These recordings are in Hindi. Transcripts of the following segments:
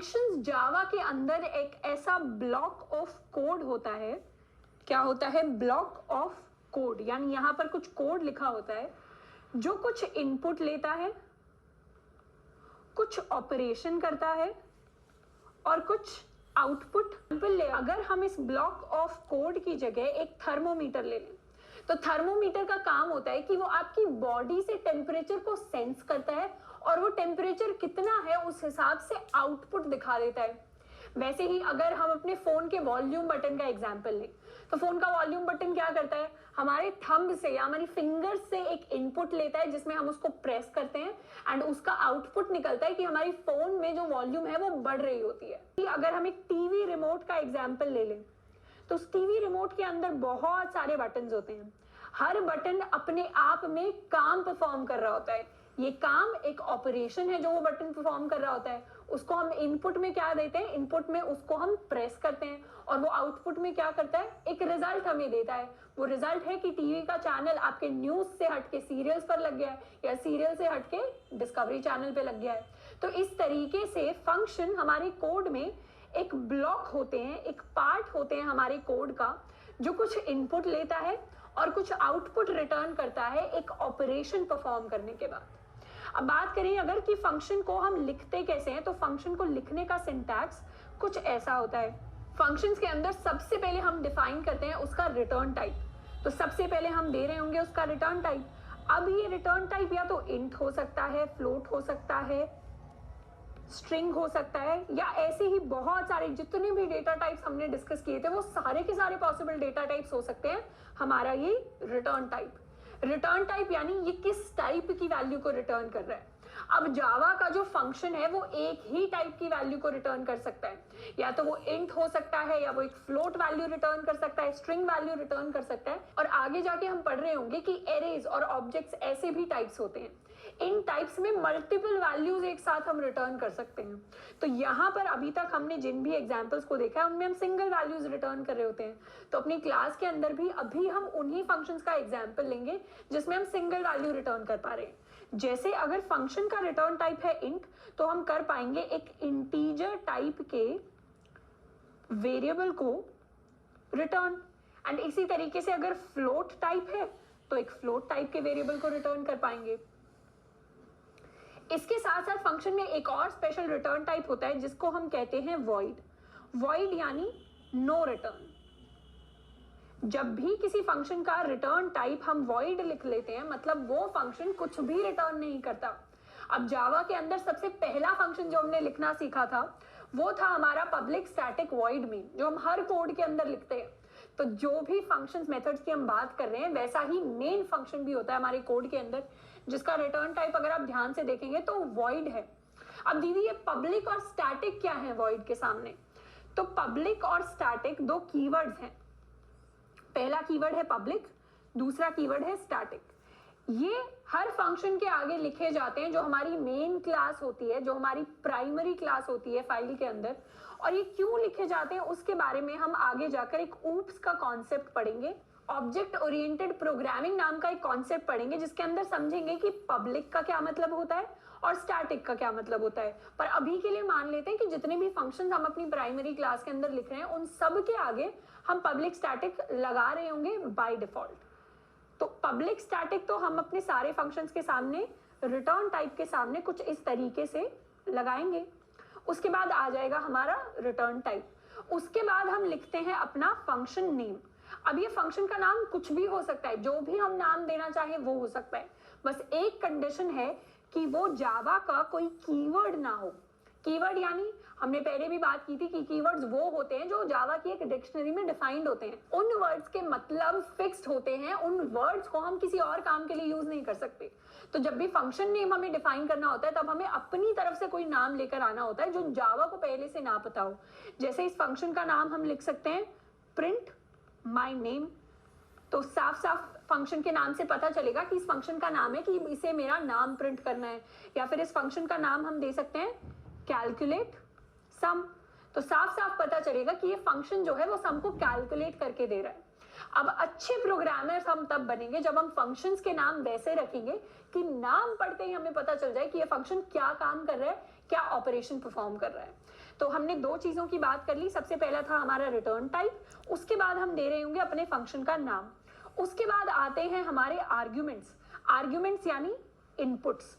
फंक्शंस जावा के अंदर एक ऐसा ब्लॉक ऑफ कोड होता है, क्या होता है, ब्लॉक ऑफ कोड, यानी यहां पर कुछ कोड लिखा होता है जो कुछ इनपुट लेता है, कुछ ऑपरेशन करता है और कुछ आउटपुट। अगर हम इस ब्लॉक ऑफ कोड की जगह एक थर्मोमीटर ले लें, तो थर्मोमीटर का काम होता है कि वो आपकी बॉडी से टेम्परेचर को सेंस करता है और वो टेम्परेचर कितना है उस हिसाब से आउटपुट दिखा देता है। वैसे ही अगर हम अपने फोन के वॉल्यूम बटन का एग्जांपल लें, तो फोन का वॉल्यूम बटन क्या करता है, हमारे थंब से या हमारी फिंगर से एक इनपुट लेता है जिसमें हम उसको प्रेस करते हैं एंड उसका आउटपुट निकलता है कि हमारी फोन में जो वॉल्यूम है वो बढ़ रही होती है। अगर हम एक टीवी रिमोट का एग्जांपल ले लें, तो उस टीवी रिमोट के अंदर बहुत सारे बटन्स होते हैं, हर बटन अपने आप में काम परफॉर्म कर रहा होता है। ये काम एक ऑपरेशन है जो वो बटन परफॉर्म कर रहा होता है, उसको हम इनपुट में क्या देते हैं, इनपुट में उसको हम प्रेस करते हैं और वो आउटपुट में क्या करता है, एक रिजल्ट हमें देता है। वो रिजल्ट है कि टीवी का चैनल आपके न्यूज से हटके सीरियल्स पर लग गया है या सीरियल से हटके डिस्कवरी चैनल पे लग गया है। तो इस तरीके से फंक्शन हमारे कोड में एक ब्लॉक होते हैं, एक पार्ट होते हैं हमारे कोड का जो कुछ इनपुट लेता है और कुछ आउटपुट रिटर्न करता है एक ऑपरेशन परफॉर्म करने के बाद। अब बात करें अगर कि फंक्शन को हम लिखते कैसे हैं, तो फंक्शन को लिखने का सिंटैक्स कुछ ऐसा होता है। फंक्शंस के अंदर सबसे पहले हम डिफाइन करते हैं उसका रिटर्न टाइप। तो सबसे पहले हम दे रहे होंगे उसका रिटर्न टाइप। अब ये रिटर्न टाइप या तो इंट हो सकता है, फ्लोट हो सकता है, स्ट्रिंग हो सकता है, या ऐसे ही बहुत सारे जितने भी डेटा टाइप्स हमने डिस्कस किए थे वो सारे के सारे पॉसिबल डेटा टाइप्स हो सकते हैं हमारा ये रिटर्न टाइप। रिटर्न टाइप यानी ये किस टाइप की वैल्यू को रिटर्न कर रहा है। अब जावा का जो फंक्शन है वो एक ही टाइप की वैल्यू को रिटर्न कर सकता है, या तो वो इंट हो सकता है या वो एक फ्लोट वैल्यू रिटर्न कर सकता है, स्ट्रिंग वैल्यू रिटर्न कर सकता है। और आगे जाके हम पढ़ रहे होंगे कि एरेज और ऑब्जेक्ट्स ऐसे भी टाइप्स होते हैं, इन टाइप्स में मल्टीपल वैल्यूज एक साथ हम रिटर्न कर सकते हैं। तो यहाँ पर अभी तक हमने जिन भी एग्जांपल्स को देखा है उनमें हम सिंगल वैल्यूज रिटर्न कर रहे होते हैं। तो अपनी क्लास के अंदर भी अभी हम उन्हीं फंक्शंस का एग्जांपल लेंगे जिसमें हम सिंगल वैल्यू रिटर्न कर पा रहे हैं। जैसे अगर फंक्शन का रिटर्न टाइप है इंट, तो हम कर पाएंगे एक इंटीजर टाइप के वेरिएबल को रिटर्न, एंड इसी तरीके से अगर फ्लोट टाइप है तो एक फ्लोट टाइप के वेरिएबल को रिटर्न कर पाएंगे। इसके साथ साथ फंक्शन में एक और स्पेशल रिटर्न टाइप होता है जिसको हम कहते हैं वॉइड। वॉइड यानी नो रिटर्न। जब भी किसी फंक्शन का रिटर्न टाइप हम वॉइड लिख लेते हैं, मतलब वो फंक्शन कुछ भी रिटर्न नहीं करता। अब जावा के अंदर सबसे पहला फंक्शन जो हमने लिखना सीखा था वो था हमारा पब्लिक स्टैटिक वॉइड में, जो हम हर कोड के अंदर लिखते हैं। तो जो भी फंक्शंस मेथड्स की हम बात कर रहे हैं वैसा ही मेन फंक्शन भी होता है हमारे कोड के अंदर, जिसका रिटर्न टाइप अगर आप ध्यान से देखेंगे तो वॉइड है। अब दीदी ये पब्लिक और स्टैटिक क्या है वॉइड के सामने? तो पब्लिक और स्टैटिक दो कीवर्ड्स हैं। पहला कीवर्ड है पब्लिक, दूसरा कीवर्ड है स्टैटिक। ये हर फंक्शन के आगे लिखे जाते हैं जो हमारी मेन क्लास होती है, जो हमारी प्राइमरी क्लास होती है फाइल के अंदर। और ये क्यों लिखे जाते हैं उसके बारे में हम आगे जाकर एक ऊप्स का कॉन्सेप्ट पढ़ेंगे, ऑब्जेक्ट ओरिएंटेड प्रोग्रामिंग नाम का एक कॉन्सेप्ट पढ़ेंगे जिसके अंदर समझेंगे कि पब्लिक का क्या मतलब होता है और स्टैटिक का क्या मतलब होता है। पर अभी के लिए मान लेते हैं कि जितने भी फंक्शंस हम अपनी प्राइमरी क्लास के अंदर लिख रहे हैं उन सब के आगे हम पब्लिक स्टैटिक लगा रहे होंगे बाय डिफॉल्ट। तो पब्लिक स्टैटिक तो हम अपने सारे फंक्शंस के सामने रिटर्न टाइप के सामने कुछ इस तरीके से लगाएंगे। उसके बाद आ जाएगा हमारा रिटर्न टाइप। उसके बाद हम लिखते हैं अपना फंक्शन नेम। अब ये फंक्शन का नाम कुछ भी हो सकता है, जो भी हम नाम देना चाहे वो हो सकता है। बस एक कंडीशन है कि वो जावा का कोई कीवर्ड ना हो। कीवर्ड यानी हमने पहले भी बात की थी कि कीवर्ड्स वो होते हैं जो जावा की एक डिक्शनरी में डिफाइंड होते हैं। उन वर्ड्स के मतलब फिक्स्ड होते हैं, उन वर्ड्स को हम किसी और काम के लिए यूज नहीं कर सकते। तो जब भी फंक्शन नेम हमें डिफाइन करना होता है तब हमें अपनी तरफ से कोई नाम लेकर आना होता है जो जावा को पहले से ना पता हो। जैसे इस फंक्शन का नाम हम लिख सकते हैं प्रिंट माई नेम। तो साफ साफ फंक्शन के नाम से पता चलेगा कि इस फंक्शन का नाम है कि इसे मेरा नाम प्रिंट करना है। या फिर इस फंक्शन का नाम हम दे सकते हैं कैलकुलेट सम। तो साफ साफ पता चलेगा कि ये फंक्शन जो है वो सम को कैलकुलेट करके दे रहा है। अब अच्छे प्रोग्रामर्स हम तब बनेंगे जब हम फंक्शंस के नाम वैसे रखेंगे कि नाम पढ़ते ही हमें पता चल जाए कि ये फंक्शन क्या काम कर रहा है, क्या ऑपरेशन परफॉर्म कर रहा है। तो हमने दो चीजों की बात कर ली। सबसे पहला था हमारा रिटर्न टाइप, उसके बाद हम दे रहे होंगे अपने फंक्शन का नाम। उसके बाद आते हैं हमारे आर्ग्यूमेंट्स। आर्ग्यूमेंट्स यानी इनपुट्स।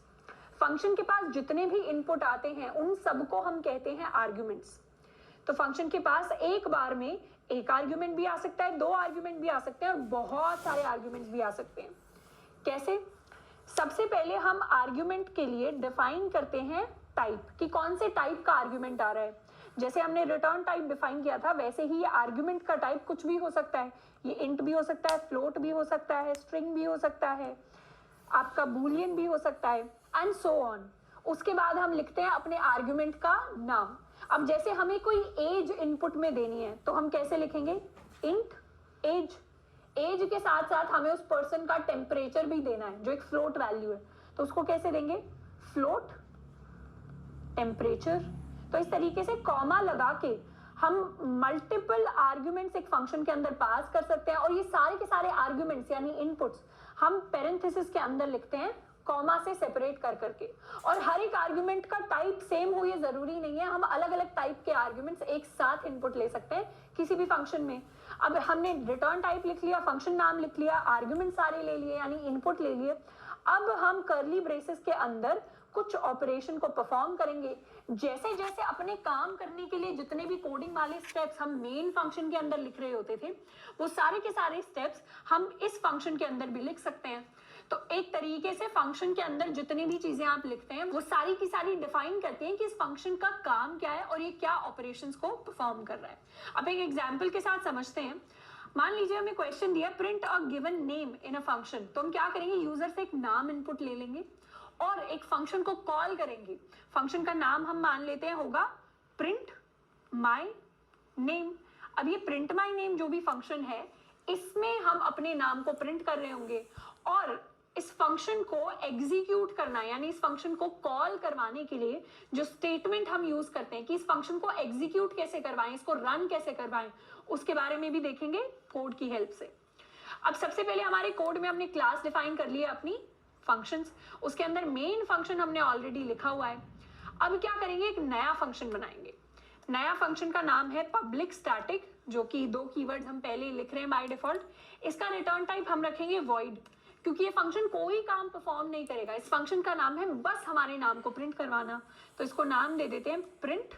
फंक्शन के पास जितने भी इनपुट आते हैं उन सबको हम कहते हैं आर्ग्यूमेंट्स। तो फंक्शन के पास एक बार में एक आर्ग्यूमेंट भी आ सकता है, दो आर्ग्यूमेंट भी आ सकते हैं और बहुत सारे आर्ग्यूमेंट्स भी आ सकते हैं। कैसे? सबसे पहले हम आर्ग्यूमेंट के लिए डिफाइन करते हैं टाइप, कि कौन से टाइप का आर्ग्यूमेंट आ रहा है। जैसे हमने रिटर्न टाइप डिफाइन किया था, वैसे ही ये आर्ग्यूमेंट का टाइप कुछ भी हो सकता है। ये इंट भी हो सकता है, फ्लोट भी हो सकता है, स्ट्रिंग भी हो सकता है, आपका बूलियन भी हो सकता है, एंड सो ऑन। उसके बाद हम लिखते हैं अपने आर्ग्यूमेंट का नाम। अब जैसे हमें कोई एज इनपुट में देनी है तो हम कैसे लिखेंगे? Int as. एज के साथ साथ हमें उस पर्सन का टेम्परेचर भी देना है जो एक फ्लोट वैल्यू है, तो उसको कैसे देंगे? Float temperature. तो इस तरीके से कॉमा लगा के हम मल्टीपल आर्ग्यूमेंट्स एक फंक्शन के अंदर पास कर सकते हैं, और ये सारे के सारे आर्ग्यूमेंट्स यानी इनपुट्स हम पेरेंथेसिस के अंदर लिखते हैं कॉमा से सेपरेट कर करके। और हर एक आर्ग्यूमेंट का टाइप सेम हो ये जरूरी नहीं है, हम अलग अलग टाइप के आर्ग्यूमेंट्स एक साथ इनपुट ले सकते हैं किसी भी फंक्शन में। अब हमने रिटर्न टाइप लिख लिया, फंक्शन नाम लिख लिया, आर्ग्यूमेंट सारे ले लिए यानी इनपुट ले लिए। अब हम कर्ली ब्रेसेस के अंदर कुछ ऑपरेशन को परफॉर्म करेंगे। जैसे जैसे अपने काम करने के लिए जितने भी कोडिंग वाले स्टेप्स हम मेन फंक्शन के अंदर लिख रहे होते थे, वो सारे के सारे स्टेप्स हम इस फंक्शन के अंदर भी लिख सकते हैं। तो एक तरीके से फंक्शन के अंदर जितनी भी चीजें आप लिखते हैं वो सारी की सारी डिफाइन करती हैं कि इस फंक्शन का काम क्या है और ये क्या ऑपरेशंस को परफॉर्म कर रहा है। अब एक एग्जांपल के साथ समझते हैं। मान लीजिए हमें क्वेश्चन दिया print a given name in a function, तो हम क्या करेंगे? यूजर से एक नाम इनपुट ले लेंगे और एक फंक्शन को कॉल करेंगे। फंक्शन का नाम हम मान लेते हैं होगा प्रिंट माई नेम। अब ये प्रिंट माई नेम जो भी फंक्शन है, इसमें हम अपने नाम को प्रिंट कर रहे होंगे, और इस फंक्शन को एग्जीक्यूट करना यानी इस फंक्शन को कॉल करवाने के लिए जो स्टेटमेंट हम यूज करते हैं कि इस फंक्शन को एग्जीक्यूट कैसे करवाएं, इसको रन कैसे करवाएं, उसके बारे में भी देखेंगे कोड की हेल्प से। अब सबसे पहले हमारे कोड में हमने क्लास डिफाइन कर लिया अपनी फंक्शंस, उसके अंदर मेन फंक्शन हमने ऑलरेडी लिखा हुआ है। अब क्या करेंगे? एक नया फंक्शन बनाएंगे। नया फंक्शन का नाम है पब्लिक स्टैटिक, जो कि दो कीवर्ड्स हम पहले लिख रहे हैं बाय डिफॉल्ट। इसका रिटर्न टाइप हम रखेंगे वॉइड, क्योंकि ये फंक्शन कोई काम परफॉर्म नहीं करेगा। इस फंक्शन का नाम है बस हमारे नाम को प्रिंट करवाना, तो इसको नाम दे देते हैं प्रिंट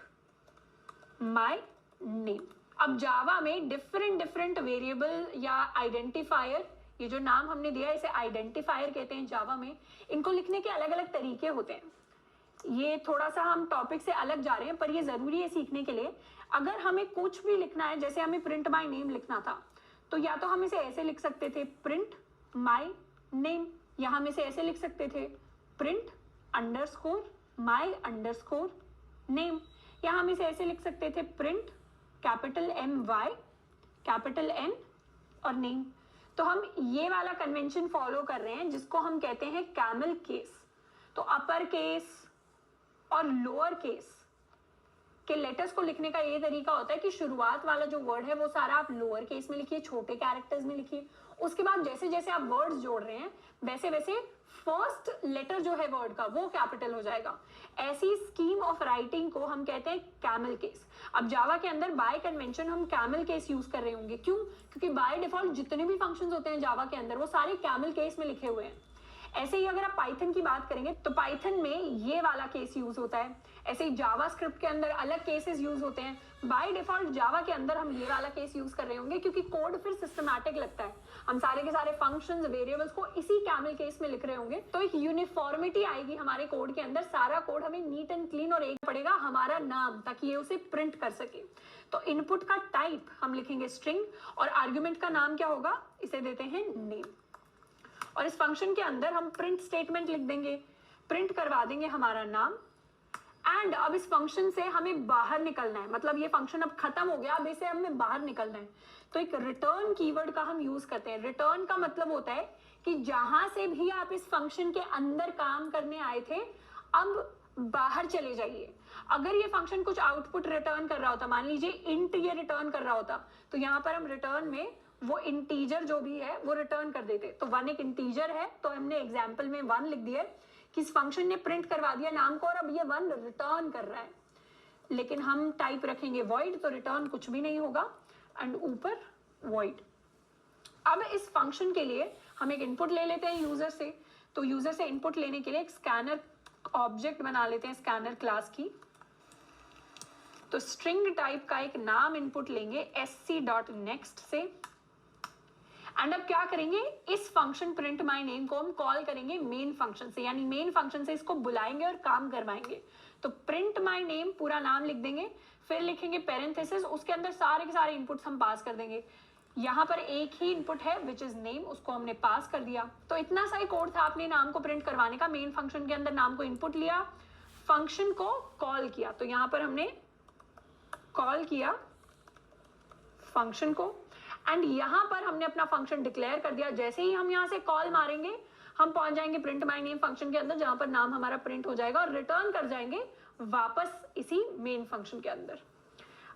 माई नेम। अब जावा में डिफरेंट वेरिएबल या आइडेंटिफायर, ये जो नाम हमने दिया इसे आइडेंटिफायर कहते हैं जावा में, इनको लिखने के अलग अलग तरीके होते हैं। ये थोड़ा सा हम टॉपिक से अलग जा रहे हैं पर ये जरूरी है सीखने के लिए। अगर हमें कुछ भी लिखना है, जैसे हमें प्रिंट माई नेम लिखना था, तो या तो हम इसे ऐसे लिख सकते थे प्रिंट माई नेम, या हम इसे ऐसे लिख सकते थे print underscore my underscore name, या हम इसे ऐसे लिख सकते थे print capital M Y capital N और नेम। तो हम ये वाला कन्वेंशन फॉलो कर रहे हैं जिसको हम कहते हैं कैमल केस। तो अपर केस और लोअर केस के लेटर्स को लिखने का ये तरीका होता है कि शुरुआत वाला जो वर्ड है वो सारा आप लोअर केस में लिखिए, छोटे कैरेक्टर्स में लिखिए। उसके बाद जैसे जैसे आप वर्ड्स जोड़ रहे हैं वैसे वैसे फर्स्ट लेटर जो है वर्ड का वो कैपिटल हो जाएगा। ऐसी स्कीम ऑफ राइटिंग को हम कहते हैं कैमल केस। अब जावा के अंदर बाय कन्वेंशन हम कैमल केस यूज कर रहे होंगे। क्यों? क्योंकि बाय डिफॉल्ट जितने भी फंक्शंस होते हैं जावा के अंदर वो सारे कैमल केस में लिखे हुए हैं। ऐसे ही अगर आप पाइथन की बात करेंगे तो पाइथन में ये वाला केस यूज होता है। ऐसे ही जावा स्क्रिप्ट के अंदर अलग केसेस यूज होते हैं। बाय डिफॉल्ट जावा के अंदर हम ये वाला केस यूज कर रहे होंगे क्योंकि कोड फिर सिस्टमैटिक लगता है। हम सारे के सारे फंक्शंस वेरिएबल्स को इसी कैमल केस में लिख रहे होंगे, तो एक यूनिफॉर्मिटी आएगी हमारे कोड के अंदर। सारा कोड हमें नीट एंड क्लीन और एक पड़ेगा हमारा नाम, ताकि ये उसे प्रिंट कर सके। तो इनपुट का टाइप हम लिखेंगे स्ट्रिंग और आर्ग्यूमेंट का नाम क्या होगा? इसे देते हैं नेम। और इस फंक्शन के अंदर हम प्रिंट स्टेटमेंट लिख देंगे, प्रिंट करवा देंगे हमारा नाम। एंड अब इस फंक्शन से हमें बाहर निकलना है, मतलब ये फंक्शन अब खत्म हो गया, अब इसे हमें बाहर निकलना है। तो एक रिटर्न कीवर्ड का हम यूज करते हैं। रिटर्न का मतलब होता है कि जहां से भी आप इस फंक्शन के अंदर काम करने आए थे अब बाहर चले जाइए। अगर ये फंक्शन कुछ आउटपुट रिटर्न कर रहा होता, मान लीजिए इंट ये रिटर्न कर रहा होता, तो यहाँ पर हम रिटर्न में वो इंटीजर जो भी है वो रिटर्न कर देते। तो 1 एक इंटीजर है, तो हमने एग्जाम्पल में 1 लिख दिया कि इस फंक्शन ने प्रिंट करवा दिया नाम को और अब ये 1 रिटर्न कर रहा है। लेकिन हम टाइप रखेंगे void, तो रिटर्न कुछ भी नहीं होगा, एंड ऊपर void। अब इस फंक्शन के लिए हम एक इनपुट ले लेते हैं यूजर से, तो यूजर से इनपुट लेने के लिए एक स्कैनर ऑब्जेक्ट बना लेते हैं स्कैनर क्लास की। तो स्ट्रिंग टाइप का एक नाम इनपुट लेंगे sc.next से, एंड अब क्या करेंगे, इस फंक्शन प्रिंट माई नेम को हम कॉल करेंगे मेन फंक्शन से, यानी मेन फंक्शन से इसको बुलाएंगे और काम करवाएंगे। तो प्रिंट माई नेम पूरा नाम लिख देंगे, फिर लिखेंगे पेरेंथेसिस, उसके अंदर सारे के सारे इनपुट्स हम पास कर देंगे। यहाँ पर एक ही इनपुट है विच इज नेम, उसको हमने पास कर दिया। तो इतना सा ही कोड था अपने नाम को प्रिंट करवाने का। मेन फंक्शन के अंदर नाम को इनपुट लिया, फंक्शन को कॉल किया, तो यहाँ पर हमने कॉल किया फंक्शन को, एंड यहां पर हमने अपना फंक्शन डिक्लेयर कर दिया। जैसे ही हम यहां से कॉल मारेंगे हम पहुंच जाएंगे प्रिंट माई नेम फंक्शन के अंदर, जहां पर नाम हमारा प्रिंट हो जाएगा और रिटर्न कर जाएंगे वापस इसी मेन फंक्शन के अंदर।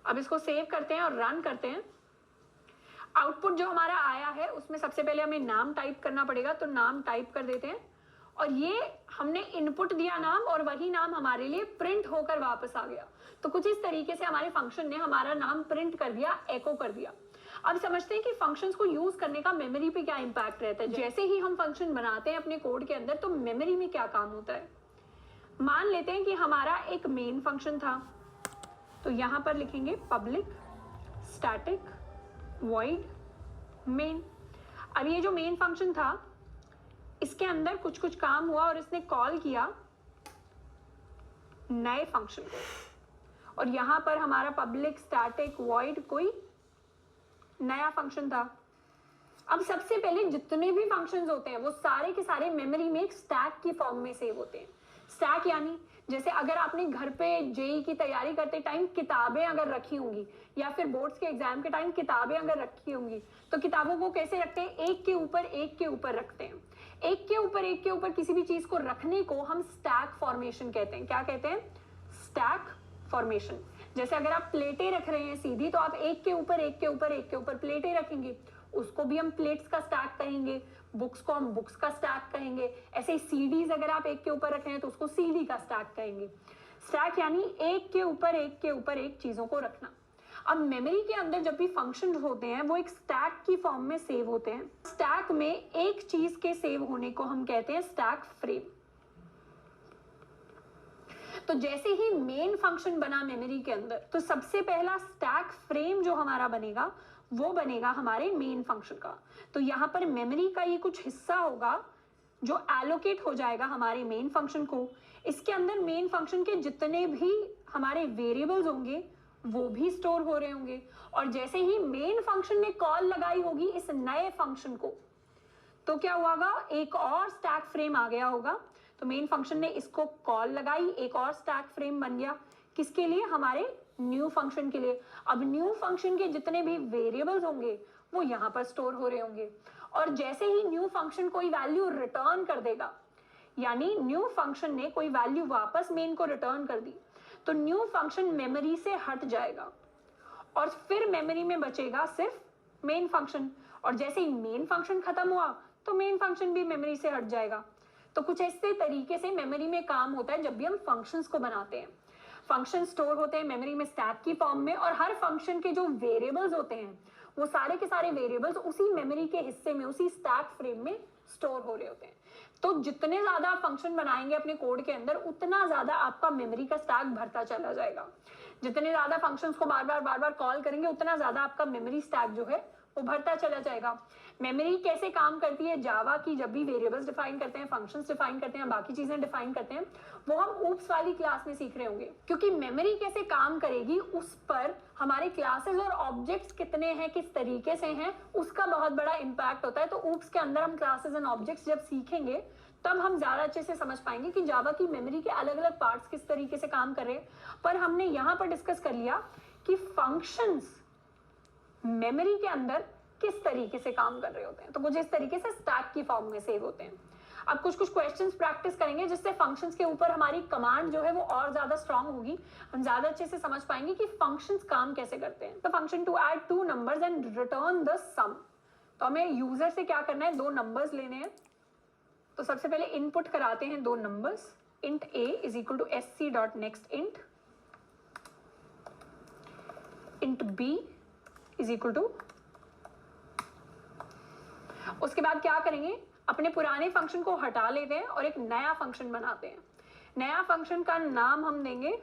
अब इसको सेव करते हैं और रन करते हैं। आउटपुट जो हमारा आया है उसमें सबसे पहले हमें नाम टाइप करना पड़ेगा, तो नाम टाइप कर देते हैं, और ये हमने इनपुट दिया नाम और वही नाम हमारे लिए प्रिंट होकर वापस आ गया। तो कुछ इस तरीके से हमारे फंक्शन ने हमारा नाम प्रिंट कर दिया, एको कर दिया। अब समझते हैं कि फंक्शंस को यूज करने का मेमोरी पे क्या इंपैक्ट रहता है। जैसे ही हम फंक्शन बनाते हैं अपने कोड के अंदर, तो मेमोरी में क्या काम होता है। मान लेते हैं कि हमारा एक मेन फंक्शन था, तो यहां पर लिखेंगे पब्लिक स्टैटिक वॉइड मेन। अब ये जो मेन फंक्शन था इसके अंदर कुछ कुछ काम हुआ और इसने कॉल किया नए फंक्शन को, और यहां पर हमारा पब्लिक स्टैटिक वॉइड कोई नया फंक्शन था। अब सबसे पहले जितने भी फंक्शंस होते हैं वो सारे के सारे मेमोरी में एक स्टैक की फॉर्म में सेव होते हैं। स्टैक यानी जैसे अगर आपने घर पे जेई की तैयारी करते टाइम किताबें अगर रखी होंगी, या फिर बोर्ड्स के एग्जाम के टाइम किताबें अगर रखी होंगी, तो किताबों को कैसे रखते हैं, एक के ऊपर रखते हैं। एक के ऊपर किसी भी चीज को रखने को हम स्टैक फॉर्मेशन कहते हैं। क्या कहते हैं, स्टैक फॉर्मेशन। जैसे अगर आप प्लेटें रख रहे हैं सीधी, तो आप एक के ऊपर प्लेटें रखेंगे, उसको भी हम प्लेट्स का स्टैक कहेंगे। बुक्स को हम बुक्स का स्टैक कहेंगे। ऐसे ही सीडीज अगर आप एक के ऊपर रख रहे हैं तो उसको सीडी का स्टैक कहेंगे। स्टैक यानी एक के ऊपर एक चीजों को रखना। अब मेमोरी के अंदर जब भी फंक्शन होते हैं वो एक स्टैक की फॉर्म में सेव होते हैं। स्टैक में एक चीज के सेव होने को हम कहते हैं स्टैक फ्रेम। तो जैसे ही मेन फंक्शन बना मेमोरी के अंदर, तो सबसे पहला स्टैक फ्रेम जो हमारा बनेगा वो बनेगा हमारे मेन फंक्शन का। तो यहां पर मेमोरी का ये कुछ हिस्सा होगा जो एलोकेट हो जाएगा हमारे मेन फंक्शन को। इसके अंदर मेन फंक्शन के जितने भी हमारे वेरिएबल्स होंगे वो भी स्टोर हो रहे होंगे, और जैसे ही मेन फंक्शन ने कॉल लगाई होगी इस नए फंक्शन को, तो क्या हुआ, एक और स्टैक फ्रेम आ गया होगा। तो मेन फंक्शन ने इसको कॉल लगाई, एक और स्टैक फ्रेम बन गया, किसके लिए, हमारे न्यू फंक्शन के लिए। अब न्यू फंक्शन के जितने भी वेरिएबल्स होंगे वो यहां पर स्टोर हो रहे होंगे, और जैसे ही न्यू फंक्शन कोई वैल्यू रिटर्न कर देगा, यानी न्यू फंक्शन ने कोई वैल्यू वापस मेन को रिटर्न कर दी, तो न्यू फंक्शन मेमोरी से हट जाएगा और फिर मेमोरी में बचेगा सिर्फ मेन फंक्शन। और जैसे ही मेन फंक्शन खत्म हुआ तो मेन फंक्शन भी मेमोरी से हट जाएगा। तो कुछ ऐसे तरीके से मेमोरी में काम होता है जब भी हम फंक्शंस को बनाते हैं। फंक्शन स्टोर होते हैं मेमोरी में स्टैक की फॉर्म में, और हर फंक्शन के जो वेरिएबल्स होते हैं वो सारे के सारे वेरिएबल्स उसी मेमोरी के हिस्से में, उसी स्टैक फ्रेम में स्टोर हो रहे होते हैं। तो जितने ज्यादा आप फंक्शन बनाएंगे अपने कोड के अंदर, उतना ज्यादा आपका मेमोरी का स्टैक भरता चला जाएगा। जितने ज्यादा फंक्शंस को बार बार कॉल करेंगे, उतना ज्यादा आपका मेमोरी स्टैक जो है वो भरता चला जाएगा। मेमोरी कैसे काम करती है जावा की, जब भी वेरिएबल्स डिफाइन करते हैं, फंक्शंस डिफाइन करते हैं, बाकी चीजें डिफाइन करते हैं, वो हम ऊप्स वाली क्लास में सीख रहे होंगे। क्योंकि मेमोरी कैसे काम करेगी उस पर हमारे क्लासेस और ऑब्जेक्ट्स कितने हैं, किस तरीके से हैं, उसका बहुत बड़ा इंपैक्ट होता है। तो ऊप्स के अंदर हम क्लासेस एंड ऑब्जेक्ट्स जब सीखेंगे तब हम ज्यादा अच्छे से समझ पाएंगे कि जावा की मेमोरी के अलग अलग पार्ट्स किस तरीके से काम कर रहे हैं। पर हमने यहां पर डिस्कस कर लिया कि फंक्शंस मेमोरी के अंदर किस तरीके से काम कर रहे होते हैं। तो कुछ इस तरीके से स्टैक की फॉर्म में सेव होते हैं। अब कुछ क्वेश्चंस प्रैक्टिस करेंगे जिससे फंक्शंस के ऊपर हमारी कमांड जो है वो और ज्यादा स्ट्रांग होगी, हम ज्यादा अच्छे से समझ पाएंगे कि फंक्शंस काम कैसे करते हैं। तो function to add two numbers and return the sum. तो हमें यूजर से क्या करना है, दो नंबर्स लेने हैं। तो सबसे पहले इनपुट कराते हैं दो numbers, int a is equal to sc.nextInt, int b is equal to, उसके बाद क्या करेंगे, अपने पुराने फंक्शन को हटा लेते हैं और एक नया फंक्शन बनाते हैं। नया फंक्शन का नाम हम देंगे,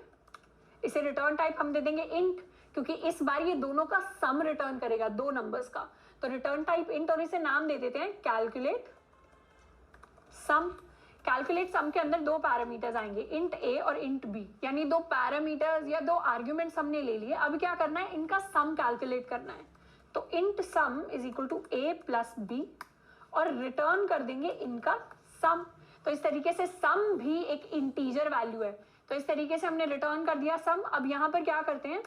इसे रिटर्न टाइप हम दे देंगे इंट, क्योंकि इस बार ये दोनों का सम रिटर्न करेगा, दो नंबर्स का, तो रिटर्न टाइप इंट, और इसे नाम दे देते हैं कैलकुलेट सम। कैलकुलेट सम के अंदर दो पैरामीटर्स आएंगे, इंट ए और इंट बी, यानी दो पैरामीटर्स या दो आर्ग्यूमेंट्स हमने ले लिए। अब क्या करना है, इनका सम कैलकुलेट करना है। तो int sum is equal to a plus b, और रिटर्न कर देंगे इनका सम। तो इस तरीके से सम भी एक इंटीजर वैल्यू है, तो इस तरीके से हमने रिटर्न कर दिया सम। अब यहाँ पर क्या करते हैं,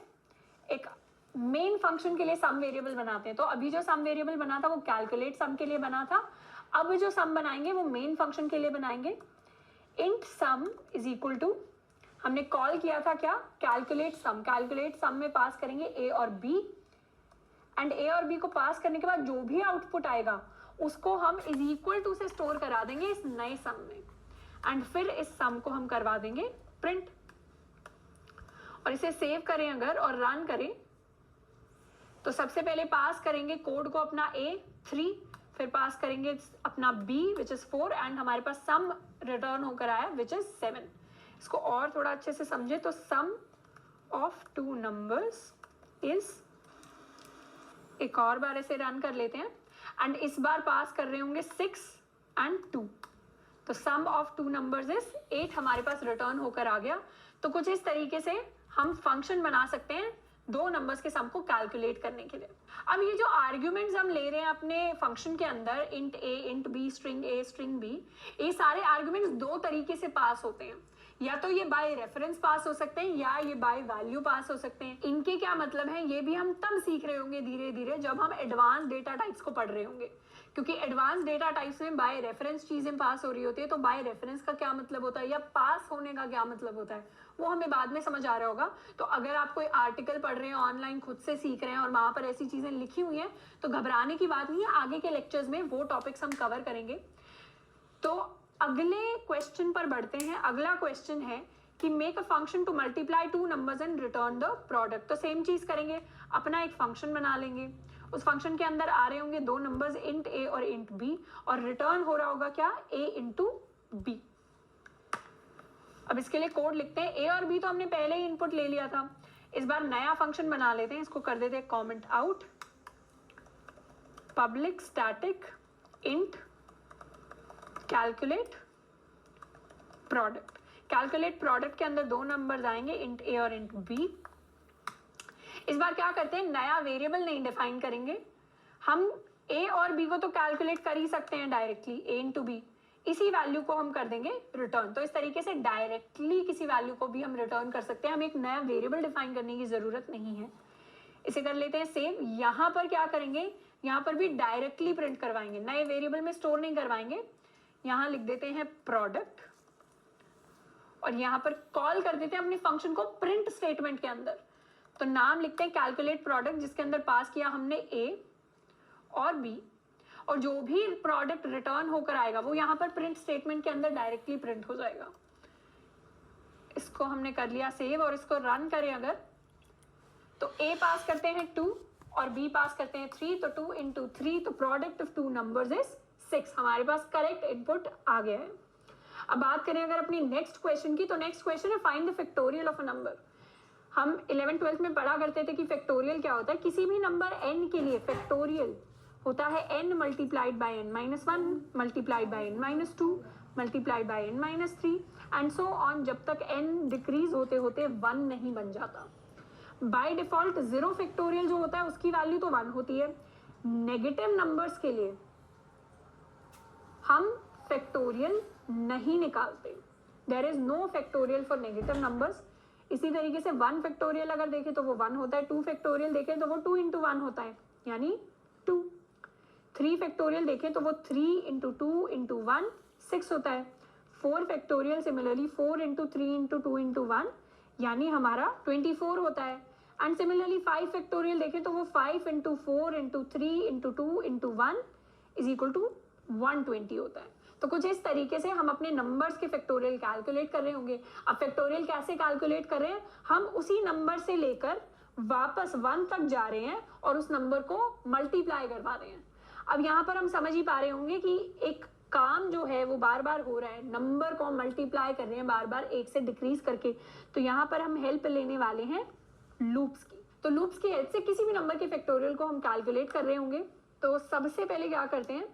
एक मेन फंक्शन के लिए सम वेरिएबल बनाते हैं। तो अभी जो सम वेरिएबल बना था वो कैलकुलेट सम के लिए बना था, अब जो सम बनाएंगे वो मेन फंक्शन के लिए बनाएंगे। Int sum is equal to, हमने कॉल किया था क्या, कैलकुलेट सम। कैलकुलेट सम में पास करेंगे ए और बी, एंड ए और बी को पास करने के बाद जो भी आउटपुट आएगा उसको हम इज इक्वल टू से स्टोर करा देंगे इस नए सम में, एंड फिर इस सम को हम करवा देंगे प्रिंट। और इसे सेव करें अगर और रन करें, तो सबसे पहले पास करेंगे कोड को अपना a 3, फिर पास करेंगे अपना b विच इज 4, एंड हमारे पास सम रिटर्न होकर आया विच इज 7। इसको और थोड़ा अच्छे से समझे तो सम ऑफ टू नंबर्स इज, एक और बार इसे रन कर लेते हैं, एंड इस बार पास कर रहे होंगे 6 एंड 2, तो सम ऑफ टू नंबर्स इज 8 हमारे पास रिटर्न होकर आ गया। तो कुछ इस तरीके से हम फंक्शन बना सकते हैं दो नंबर्स के सम को कैलकुलेट करने के लिए। अब ये जो आर्ग्यूमेंट्स हम ले रहे हैं अपने फंक्शन के अंदर, int a, int b, string a, string b, ये सारे आर्ग्यूमेंट्स दो तरीके से पास होते हैं। या तो ये बाय रेफरेंस पास हो सकते हैं या ये बाय वैल्यू पास हो सकते हैं। इनके क्या मतलब है ये भी हम तब सीख रहे होंगे धीरे धीरे जब हम एडवांस डेटा टाइप्स को पढ़ रहे होंगे, क्योंकि एडवांस डेटा टाइप्स में बाय रेफरेंस चीजें पास हो रही होती है। तो बाय रेफरेंस का क्या मतलब होता है या पास होने का क्या मतलब होता है वो हमें बाद में समझ आ रहा होगा। तो अगर आप कोई आर्टिकल पढ़ रहे हैं, ऑनलाइन खुद से सीख रहे हैं और वहां पर ऐसी चीजें लिखी हुई हैं, तो घबराने की बात नहीं है, आगे के लेक्चर्स में वो टॉपिक्स हम कवर करेंगे। तो अगले क्वेश्चन पर बढ़ते हैं। अगला क्वेश्चन है कि make a function to multiply two numbers and return the product. तो सेम चीज करेंगे, अपना एक फंक्शन बना लेंगे, उस फंक्शन के अंदर आ रहे होंगे दो नंबर्स इंट ए और इंट बी, और रिटर्न हो रहा होगा क्या, ए इंटू बी। अब इसके लिए कोड लिखते हैं, ए और बी तो हमने पहले ही इनपुट ले लिया था, इस बार नया फंक्शन बना लेते हैं, इसको कर देते हैं comment out public static int calculate product. Calculate product के अंदर दो नंबर्स आएंगे, इंट ए और इंट बी। इस बार क्या करते हैं, नया वेरिएबल नहीं डिफाइन करेंगे, हम ए और बी को तो कैलकुलेट कर ही सकते हैं डायरेक्टली, ए इंटू बी, इसी वैल्यू को हम कर देंगे रिटर्न। तो इस तरीके से डायरेक्टली किसी वैल्यू को भी हम रिटर्न कर सकते हैं, हमें एक नया वेरिएबल डिफाइन करने की जरूरत नहीं है। इसे कर लेते हैं सेव। यहाँ पर क्या करेंगे, यहाँ पर भी डायरेक्टली प्रिंट करवाएंगे, नए वेरिएबल में स्टोर नहीं करवाएंगे। यहाँ लिख देते हैं प्रोडक्ट, और यहाँ पर कॉल कर देते हैं अपने फंक्शन को प्रिंट स्टेटमेंट के अंदर। तो नाम लिखते हैं कैलकुलेट प्रोडक्ट, जिसके अंदर पास किया हमने ए और बी, और जो भी प्रोडक्ट रिटर्न होकर आएगा वो यहाँ पर प्रिंट स्टेटमेंट के अंदर डायरेक्टली प्रिंट हो जाएगा। इसको हमने कर लिया सेव, और इसको रन करें अगर, तो ए पास करते हैं 2 और बी पास करते हैं 3, तो 2 इंटू 3, तो product of two numbers is 6। हमारे पास करेक्ट इनपुट आ गया है। अब बात करें अगर अपनी नेक्स्ट क्वेश्चन की, तो नेक्स्ट क्वेश्चन है find the factorial of a number. हम 11th-12th में पढ़ा करते थे कि फैक्टोरियल क्या होता है, किसी भी नंबर n के लिए फैक्टोरियल होता है n multiplied by n-1 multiplied by n-2 multiplied by n-3 and so on, जब तक n डिक्रीज होते होते 1 नहीं बन जाता। बाय डिफॉल्ट 0 फैक्टोरियल जो होता है उसकी वैल्यू तो 1 होती है। नेगेटिव नंबर्स के लिए हम फैक्टोरियल नहीं निकालते, there is no factorial for negative numbers. इसी तरीके से 1 फैक्टोरियल अगर देखें तो वो 1 होता है, 2 फैक्टोरियल देखें तो वो 2 इंटू 1 होता है यानी 2, 3 फैक्टोरियल देखें तो वो 3 इंटू 2 इंटू 1 6 होता है, 4 factorial similarly 4 into 3 into 2 into 1 यानी हमारा 24 होता है। एंड सिमिलरली 5 फैक्टोरियल देखें तो वो 5 into 4 into 3 into 2 into 1 is equal to 120 होता है। तो कुछ इस तरीके से हम अपने नंबर्स के फैक्टोरियल कैलकुलेट कर रहे होंगे। अब फैक्टोरियल कैसे कैलकुलेट कर रहे हैं, हम उसी नंबर से लेकर वापस 1 तक जा रहे हैं और उस नंबर को मल्टीप्लाई करवा रहे हैं। अब यहाँ पर हम समझ ही पा रहे होंगे कि एक काम जो है वो बार बार हो रहा है, नंबर को मल्टीप्लाई कर रहे हैं बार बार 1 से डिक्रीज करके। तो यहाँ पर हम हेल्प लेने वाले हैं लूप्स की। तो लूप्स की हेल्प से किसी भी नंबर के फैक्टोरियल को हम कैलकुलेट कर रहे होंगे। तो सबसे पहले क्या करते हैं,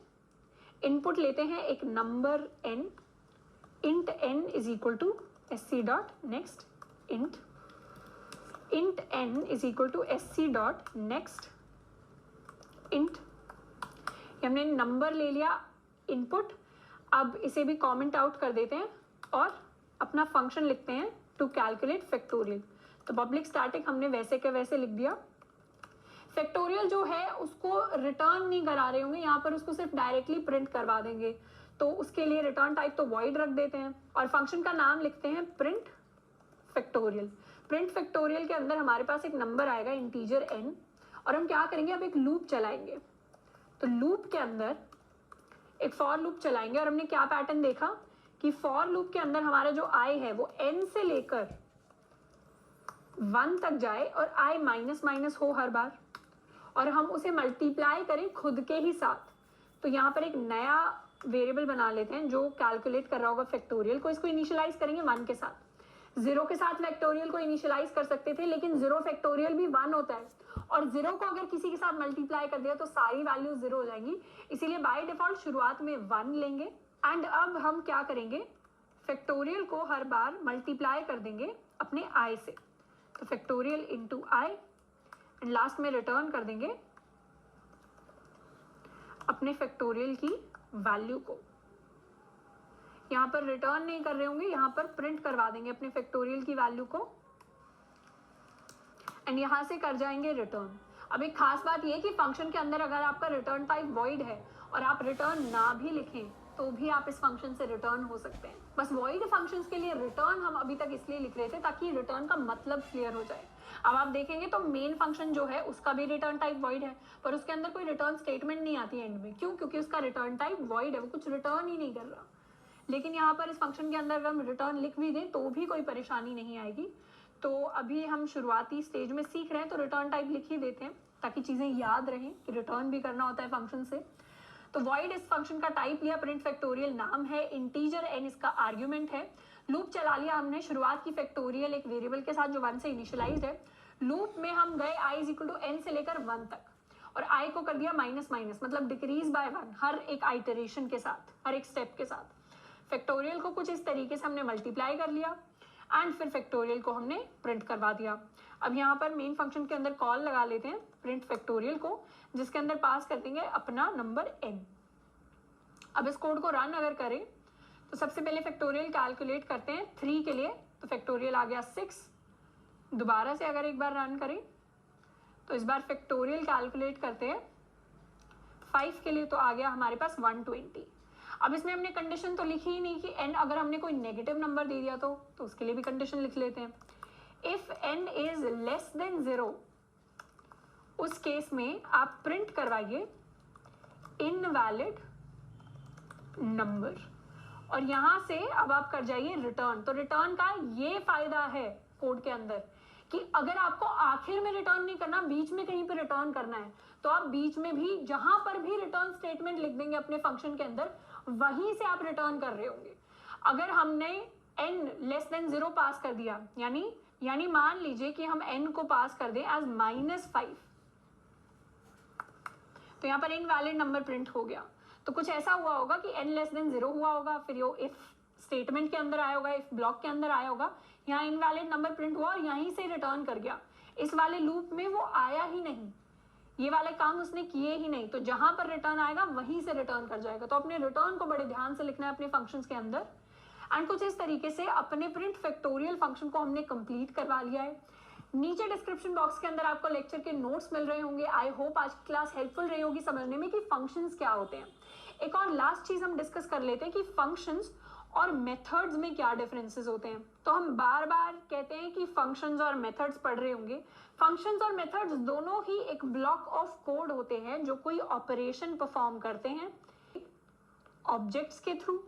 इनपुट लेते हैं एक number n, int n is equal to sc dot next int n is equal to sc dot next int। हमने नंबर ले लिया इनपुट। अब इसे भी कमेंट आउट कर देते हैं और अपना फंक्शन लिखते हैं टू कैलकुलेट फैक्टोरियल। तो पब्लिक स्टैटिक हमने वैसे के वैसे लिख दिया। फैक्टोरियल जो है उसको रिटर्न नहीं करा रहे होंगे, यहाँ पर उसको सिर्फ डायरेक्टली प्रिंट करवा देंगे। तो उसके लिए रिटर्न टाइप तो वॉइड रख देते हैं और फंक्शन का नाम लिखते हैं प्रिंट फैक्टोरियल। प्रिंट फैक्टोरियल के अंदर हमारे पास एक नंबर आएगा इंटीजर n और हम क्या करेंगे, अब एक लूप चलाएंगे। तो लूप के अंदर एक फॉर लूप चलाएंगे और हमने क्या पैटर्न देखा कि फॉर लूप के अंदर हमारा जो i है वो n से लेकर 1 तक जाए और i माइनस माइनस हो हर बार और हम उसे मल्टीप्लाई करें खुद के ही साथ। तो यहाँ पर एक नया वेरिएबल बना लेते हैं जो कैलकुलेट कर रहा होगा फैक्टोरियल को। इसको इनिशियलाइज करेंगे 1 के साथ। 0 के साथ फैक्टोरियल को इनिशियलाइज कर सकते थे, लेकिन 0 फैक्टोरियल भी 1 होता है और 0 को अगर किसी के साथ मल्टीप्लाई कर दिया तो सारी वैल्यू 0 हो जाएंगी। इसीलिए बाय डिफॉल्ट शुरुआत में 1 लेंगे। एंड अब हम क्या करेंगे, फैक्टोरियल को हर बार मल्टीप्लाई कर देंगे अपने i से। तो factorial into i and last में रिटर्न कर देंगे अपने फैक्टोरियल की वैल्यू को। यहाँ पर रिटर्न नहीं कर रहे होंगे, यहाँ पर प्रिंट करवा देंगे अपने फैक्टोरियल की वैल्यू को एंड यहाँ से कर जाएंगे रिटर्न। अब एक खास बात यह कि फंक्शन के अंदर अगर आपका रिटर्न टाइप वॉइड है और आप रिटर्न ना भी लिखें तो भी आप इस फंक्शन से रिटर्न हो सकते हैं। बस वॉइड फंक्शंस के लिए रिटर्न हम अभी तक इसलिए लिख रहे थे ताकि रिटर्न का मतलब क्लियर हो जाए। अब आप देखेंगे तो मेन फंक्शन जो है उसका भी रिटर्न टाइप वॉइड है, पर उसके अंदर कोई रिटर्न स्टेटमेंट नहीं आती एंड में। क्यों? क्योंकि उसका रिटर्न टाइप वॉइड है, वो कुछ रिटर्न ही नहीं कर रहा। लेकिन यहाँ पर इस फंक्शन के अंदर अगर हम रिटर्न लिख भी दें तो भी कोई परेशानी नहीं आएगी। तो अभी हम शुरुआती स्टेज में सीख रहे हैं, तो रिटर्न टाइप लिख ही देते हैं ताकि चीजें याद रहें कि रिटर्न भी करना होता है फंक्शन से। तो वॉइड इस फंक्शन का टाइप लिया, प्रिंट फैक्टोरियल नाम है, इंटीजर n इसका आर्ग्यूमेंट है। लूप चला लिया हमने शुरुआत की फैक्टोरियल एक वेरिएबल के साथ जो 1 से इनिशियलाइज्ड है। लूप में हम गए i is equal to n से लेकर 1 तक और i को कर दिया माइनस माइनस, मतलब डिक्रीज बाय 1 हर एक आइटरेशन के साथ, हर एक स्टेप के साथ। फैक्टोरियल को कुछ इस तरीके से हमने मल्टीप्लाई कर लिया एंड फिर फैक्टोरियल को हमने प्रिंट करवा दिया। अब यहाँ पर मेन फंक्शन के अंदर कॉल लगा लेते हैं प्रिंट फैक्टोरियल को, जिसके अंदर पास कर देंगे अपना नंबर n। अब इस कोड को रन अगर करें तो सबसे पहले फैक्टोरियल कैलकुलेट करते हैं 3 के लिए, तो फैक्टोरियल आ गया 6। दोबारा से अगर एक बार रन करें तो इस बार फैक्टोरियल कैलकुलेट करते हैं 5 के लिए, तो आ गया हमारे पास 120। अब इसमें हमने कंडीशन तो लिखी ही नहीं कि n अगर हमने कोई नेगेटिव नंबर दे दिया तो उसके लिए भी कंडीशन लिख लेते हैं। If n is less than 0, उस केस में आप प्रिंट करवाइए इनवैलिड नंबर और यहां से अब आप कर जाइए रिटर्न। तो रिटर्न का ये फायदा है कोड के अंदर कि अगर आपको आखिर में रिटर्न नहीं करना, बीच में कहीं पे रिटर्न करना है, तो आप बीच में भी जहां पर भी रिटर्न स्टेटमेंट लिख देंगे अपने फंक्शन के अंदर, वहीं से आप रिटर्न कर रहे होंगे। अगर हमने n लेस देन 0 पास कर दिया, यानी मान लीजिए कि हम n को पास कर दें एज -5, तो यहाँ पर इनवैलिड नंबर प्रिंट हो गया। तो कुछ ऐसा हुआ होगा कि n लेस देन 0 हुआ होगा, फिर वो इफ स्टेटमेंट के अंदर आया होगा, इफ ब्लॉक के अंदर आया होगा, यहाँ इनवैलिड नंबर प्रिंट हुआ और यहीं से रिटर्न कर गया। इस वाले लूप में वो आया ही नहीं, ये वाले काम उसने किए ही नहीं, तो जहां पर रिटर्न आएगा वहीं से रिटर्न कर जाएगा। तो अपने रिटर्न को बड़े ध्यान से लिखना है अपने फंक्शंस के अंदर। एंड कुछ इस तरीके से अपने प्रिंट फैक्टोरियल फंक्शन को हमने कंप्लीट करवा लिया है। नीचे डिस्क्रिप्शन बॉक्स के अंदर आपको लेक्चर के नोट्स मिल रहे होंगे। आई होप आज की क्लास हेल्पफुल रही होगी समझने में कि फंक्शंस क्या होते हैं। एक और लास्ट चीज हम डिस्कस कर लेते हैं कि फंक्शंस और मेथड्स में क्या डिफरेंसेस होते हैं। तो हम बार बार कहते हैं कि फंक्शंस और मेथड्स पढ़ रहे होंगे। फंक्शंस और मेथड्स दोनों ही एक ब्लॉक ऑफ कोड होते हैं जो कोई ऑपरेशन परफॉर्म करते हैं ऑब्जेक्ट्स के थ्रू,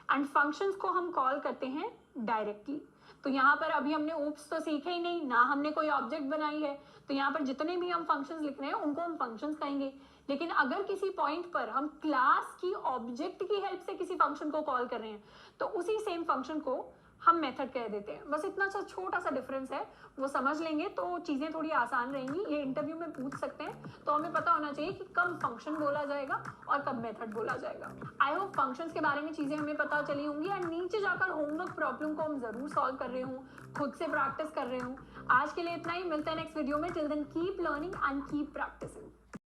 एंड फंक्शंस को हम कॉल करते हैं डायरेक्टली। तो यहाँ पर अभी हमने oops तो सीखे ही नहीं, ना हमने कोई ऑब्जेक्ट बनाई है, तो यहाँ पर जितने भी हम फंक्शंस लिख रहे हैं उनको हम फंक्शंस कहेंगे। लेकिन अगर किसी पॉइंट पर हम क्लास की ऑब्जेक्ट की हेल्प से किसी फंक्शन को कॉल कर रहे हैं तो उसी सेम फंक्शन को हम मेथड कह देते हैं। बस इतना सा छोटा सा डिफरेंस है, वो समझ लेंगे तो चीजें थोड़ी आसान रहेंगी। ये इंटरव्यू में पूछ सकते हैं, तो हमें पता होना चाहिए कि कब फंक्शन बोला जाएगा और कब मेथड बोला जाएगा। आई होप फंक्शंस के बारे में चीजें हमें पता चली होंगी एंड नीचे जाकर होमवर्क प्रॉब्लम को हम जरूर सॉल्व कर रहे हूँ, खुद से प्रैक्टिस कर रहे हूँ। आज के लिए इतना ही, मिलते हैं नेक्स्ट वीडियो में। Till then keep learning and keep practising.